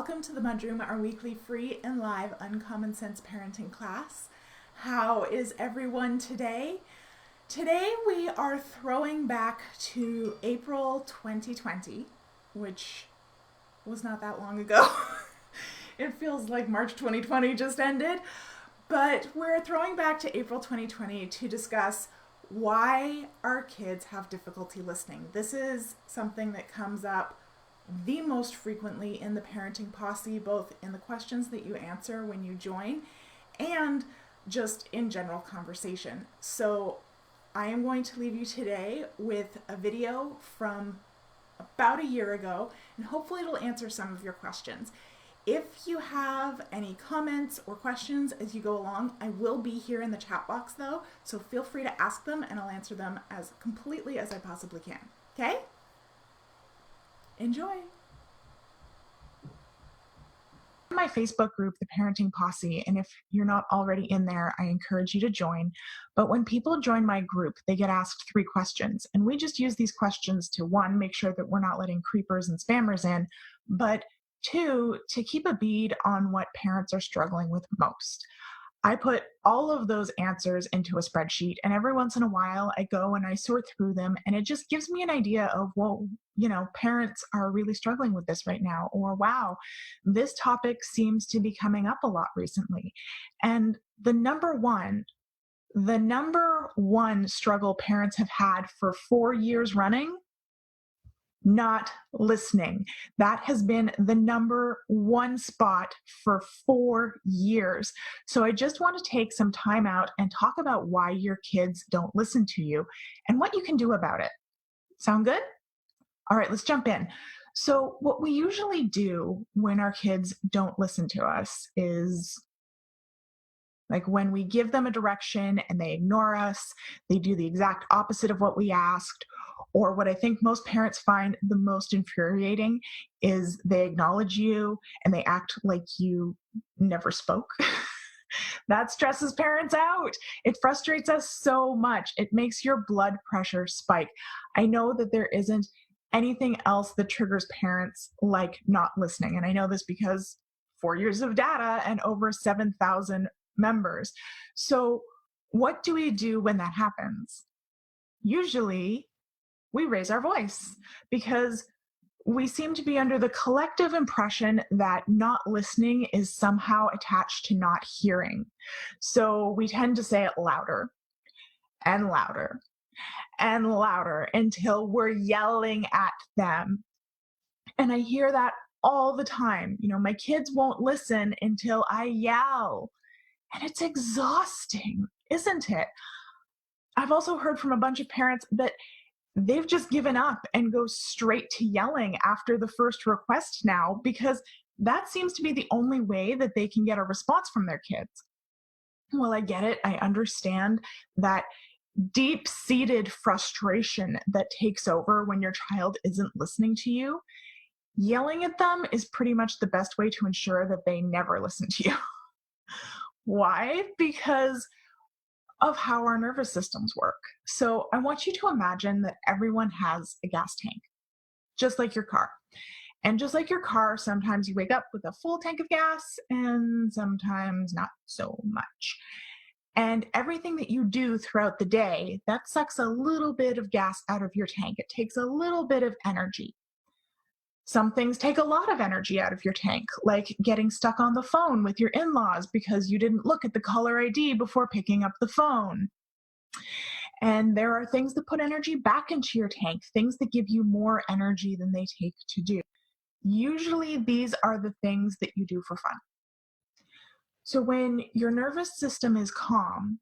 Welcome to the MudRoom, our weekly free and live Uncommon Sense parenting class. How is everyone today? Today we are throwing back to April 2020, which was not that long ago. It feels like March 2020 just ended, but we're throwing back to April 2020 to discuss why our kids have difficulty listening. This is something that comes up the most frequently in the parenting posse, both in the questions that you answer when you join and just in general conversation. So I am going to leave you today with a video from about a year ago, and hopefully it'll answer some of your questions. If you have any comments or questions as you go along, I will be here in the chat box though, so feel free to ask them and I'll answer them as completely as I possibly can. Okay? Enjoy. My Facebook group, the Parenting Posse, and if you're not already in there, I encourage you to join. But when people join my group, they get asked 3 questions, and we just use these questions to, 1, make sure that we're not letting creepers and spammers in, but 2, to keep a bead on what parents are struggling with most. I put all of those answers into a spreadsheet, and every once in a while I go and I sort through them, and it just gives me an idea of, well, parents are really struggling with this right now, or wow, this topic seems to be coming up a lot recently. And the number one struggle parents have had for 4 years running, not listening. That has been the number 1 spot for 4 years. So I just want to take some time out and talk about why your kids don't listen to you and what you can do about it. Sound good? All right, let's jump in. So what we usually do when our kids don't listen to us is, like, when we give them a direction and they ignore us, they do the exact opposite of what we asked, or what I think most parents find the most infuriating is they acknowledge you and they act like you never spoke. That stresses parents out. It frustrates us so much. It makes your blood pressure spike. I know that there isn't anything else that triggers parents like not listening. And I know this because 4 years of data and over 7,000 members. So what do we do when that happens? Usually we raise our voice because we seem to be under the collective impression that not listening is somehow attached to not hearing. So we tend to say it louder and louder and louder until we're yelling at them. And I hear that all the time. My kids won't listen until I yell. And it's exhausting, isn't it? I've also heard from a bunch of parents that they've just given up and go straight to yelling after the first request now, because that seems to be the only way that they can get a response from their kids. Well, I get it. I understand that deep-seated frustration that takes over when your child isn't listening to you. Yelling at them is pretty much the best way to ensure that they never listen to you. Why? Because of how our nervous systems work. So I want you to imagine that everyone has a gas tank, just like your car. And just like your car, sometimes you wake up with a full tank of gas and sometimes not so much. And everything that you do throughout the day, that sucks a little bit of gas out of your tank. It takes a little bit of energy. Some things take a lot of energy out of your tank, like getting stuck on the phone with your in-laws because you didn't look at the caller ID before picking up the phone. And there are things that put energy back into your tank, things that give you more energy than they take to do. Usually these are the things that you do for fun. So when your nervous system is calm,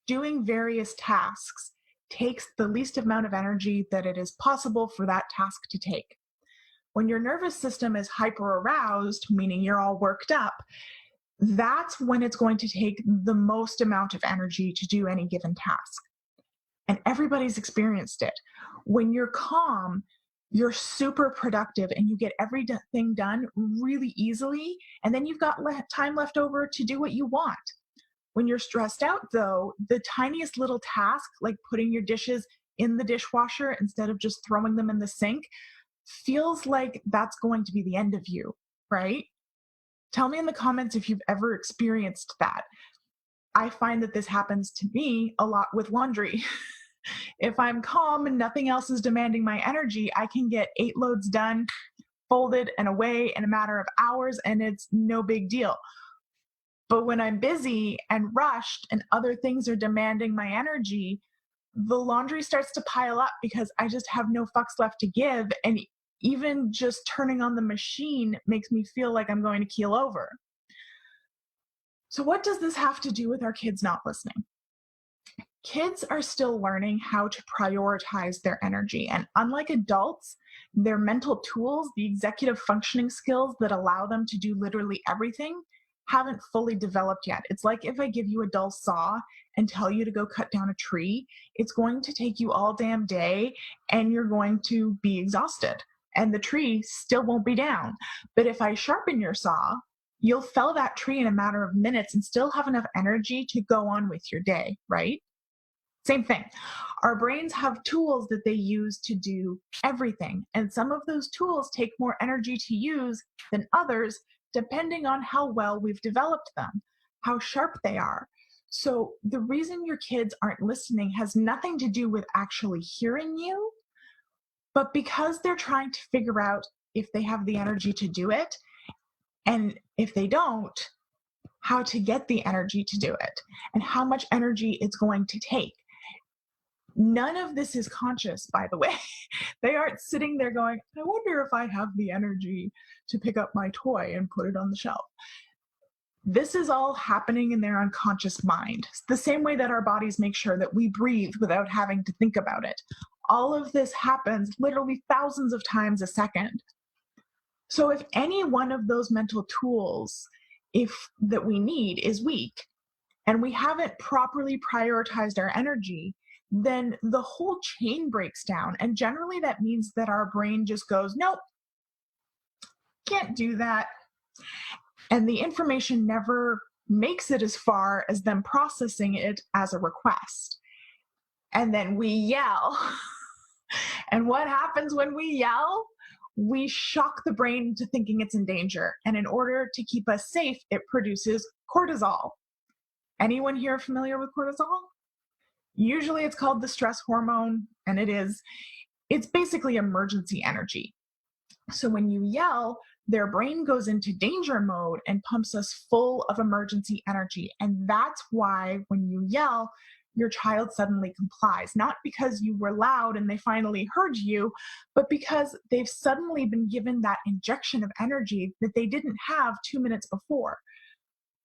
doing various tasks takes the least amount of energy that it is possible for that task to take. When your nervous system is hyper-aroused, meaning you're all worked up, that's when it's going to take the most amount of energy to do any given task. And everybody's experienced it. When you're calm, you're super productive and you get everything done really easily, and then you've got time left over to do what you want. When you're stressed out, though, the tiniest little task, like putting your dishes in the dishwasher instead of just throwing them in the sink, feels like that's going to be the end of you, right? Tell me in the comments if you've ever experienced that. I find that this happens to me a lot with laundry. If I'm calm and nothing else is demanding my energy, I can get 8 loads done, folded and away in a matter of hours, and it's no big deal. But when I'm busy and rushed and other things are demanding my energy, the laundry starts to pile up because I just have no fucks left to give. And even just turning on the machine makes me feel like I'm going to keel over. So, what does this have to do with our kids not listening? Kids are still learning how to prioritize their energy. And unlike adults, their mental tools, the executive functioning skills that allow them to do literally everything, haven't fully developed yet. It's like if I give you a dull saw and tell you to go cut down a tree, it's going to take you all damn day and you're going to be exhausted and the tree still won't be down. But if I sharpen your saw, you'll fell that tree in a matter of minutes and still have enough energy to go on with your day, right? Same thing. Our brains have tools that they use to do everything. And some of those tools take more energy to use than others, depending on how well we've developed them, how sharp they are. So the reason your kids aren't listening has nothing to do with actually hearing you, but because they're trying to figure out if they have the energy to do it, and if they don't, how to get the energy to do it, and how much energy it's going to take. None of this is conscious, by the way. They aren't sitting there going, I wonder if I have the energy to pick up my toy and put it on the shelf. This is all happening in their unconscious mind. It's the same way that our bodies make sure that we breathe without having to think about it. All of this happens literally thousands of times a second. So if any one of those mental tools that we need is weak, and we haven't properly prioritized our energy, then the whole chain breaks down. And generally that means that our brain just goes, nope, can't do that. And the information never makes it as far as them processing it as a request. And then we yell. And what happens when we yell? We shock the brain into thinking it's in danger. And in order to keep us safe, it produces cortisol. Anyone here familiar with cortisol? Usually it's called the stress hormone, and it's basically emergency energy. So when you yell, their brain goes into danger mode and pumps us full of emergency energy. And that's why when you yell, your child suddenly complies, not because you were loud and they finally heard you, but because they've suddenly been given that injection of energy that they didn't have 2 minutes before.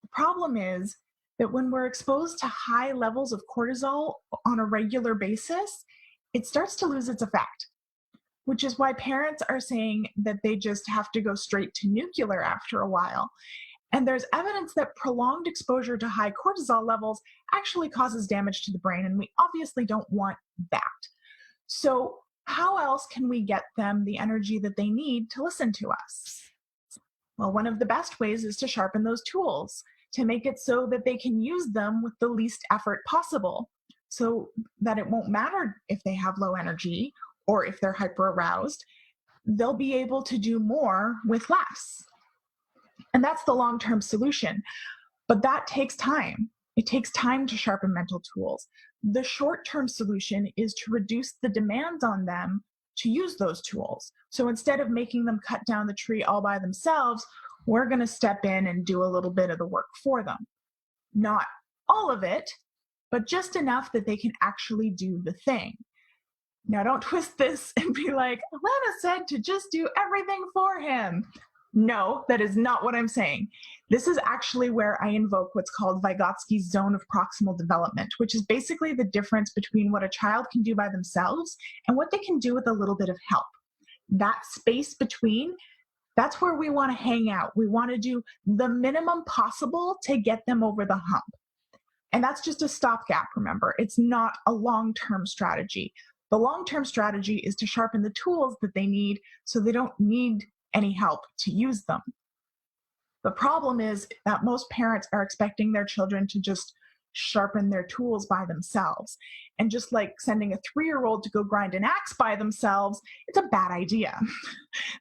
The problem is that when we're exposed to high levels of cortisol on a regular basis, it starts to lose its effect, which is why parents are saying that they just have to go straight to nuclear after a while. And there's evidence that prolonged exposure to high cortisol levels actually causes damage to the brain, and we obviously don't want that. So how else can we get them the energy that they need to listen to us? Well, one of the best ways is to sharpen those tools, to make it so that they can use them with the least effort possible, so that it won't matter if they have low energy or if they're hyper aroused. They'll be able to do more with less. And that's the long-term solution. But that takes time. It takes time to sharpen mental tools. The short-term solution is to reduce the demands on them to use those tools. So instead of making them cut down the tree all by themselves, we're going to step in and do a little bit of the work for them. Not all of it, but just enough that they can actually do the thing. Now, don't twist this and be like, Allana said to just do everything for him. No, that is not what I'm saying. This is actually where I invoke what's called Vygotskys Zone of proximal development, which is basically the difference between what a child can do by themselves and what they can do with a little bit of help. That space between, that's where we want to hang out. We want to do the minimum possible to get them over the hump. And that's just a stopgap, remember. It's not a long-term strategy. The long-term strategy is to sharpen the tools that they need so they don't need any help to use them. The problem is that most parents are expecting their children to just sharpen their tools by themselves. And just like sending a 3-year-old to go grind an axe by themselves, it's a bad idea.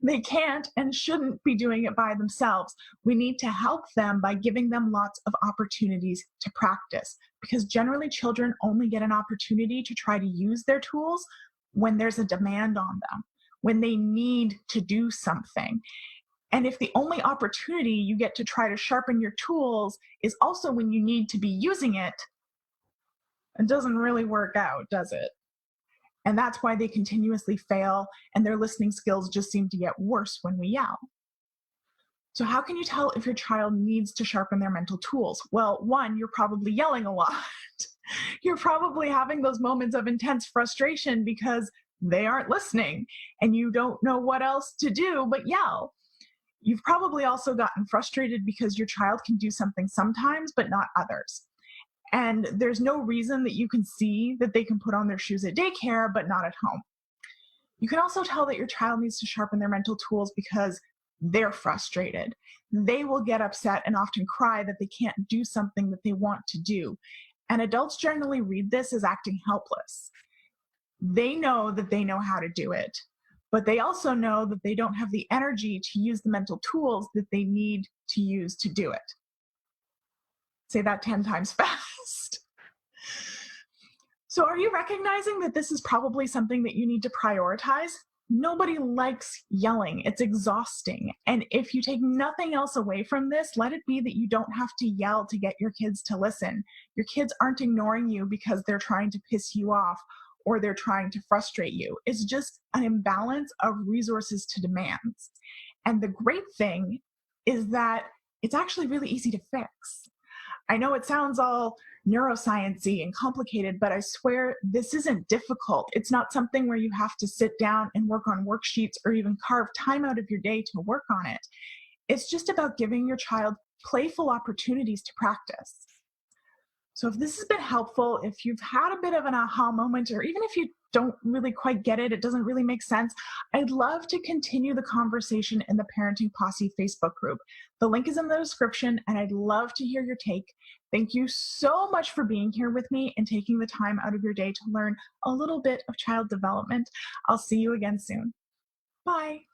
They can't and shouldn't be doing it by themselves. We need to help them by giving them lots of opportunities to practice, because generally children only get an opportunity to try to use their tools when there's a demand on them, when they need to do something. And if the only opportunity you get to try to sharpen your tools is also when you need to be using it doesn't really work out, does it? And that's why they continuously fail, and their listening skills just seem to get worse when we yell. So how can you tell if your child needs to sharpen their mental tools? Well, one, you're probably yelling a lot. You're probably having those moments of intense frustration because they aren't listening and you don't know what else to do but yell. You've probably also gotten frustrated because your child can do something sometimes but not others. And there's no reason that you can see that they can put on their shoes at daycare but not at home. You can also tell that your child needs to sharpen their mental tools because they're frustrated. They will get upset and often cry that they can't do something that they want to do. And adults generally read this as acting helpless. They know that they know how to do it, but they also know that they don't have the energy to use the mental tools that they need to use to do it. Say that 10 times fast. So are you recognizing that this is probably something that you need to prioritize? Nobody likes yelling. It's exhausting. And if you take nothing else away from this, let it be that you don't have to yell to get your kids to listen. Your kids aren't ignoring you because they're trying to piss you off or they're trying to frustrate you. It's just an imbalance of resources to demands. And the great thing is that it's actually really easy to fix. I know it sounds all neuroscience-y and complicated, but I swear this isn't difficult. It's not something where you have to sit down and work on worksheets or even carve time out of your day to work on it. It's just about giving your child playful opportunities to practice. So if this has been helpful, if you've had a bit of an aha moment, or even if you don't really quite get it, it doesn't really make sense, I'd love to continue the conversation in the Parenting Posse Facebook group. The link is in the description, and I'd love to hear your take. Thank you so much for being here with me and taking the time out of your day to learn a little bit of child development. I'll see you again soon. Bye.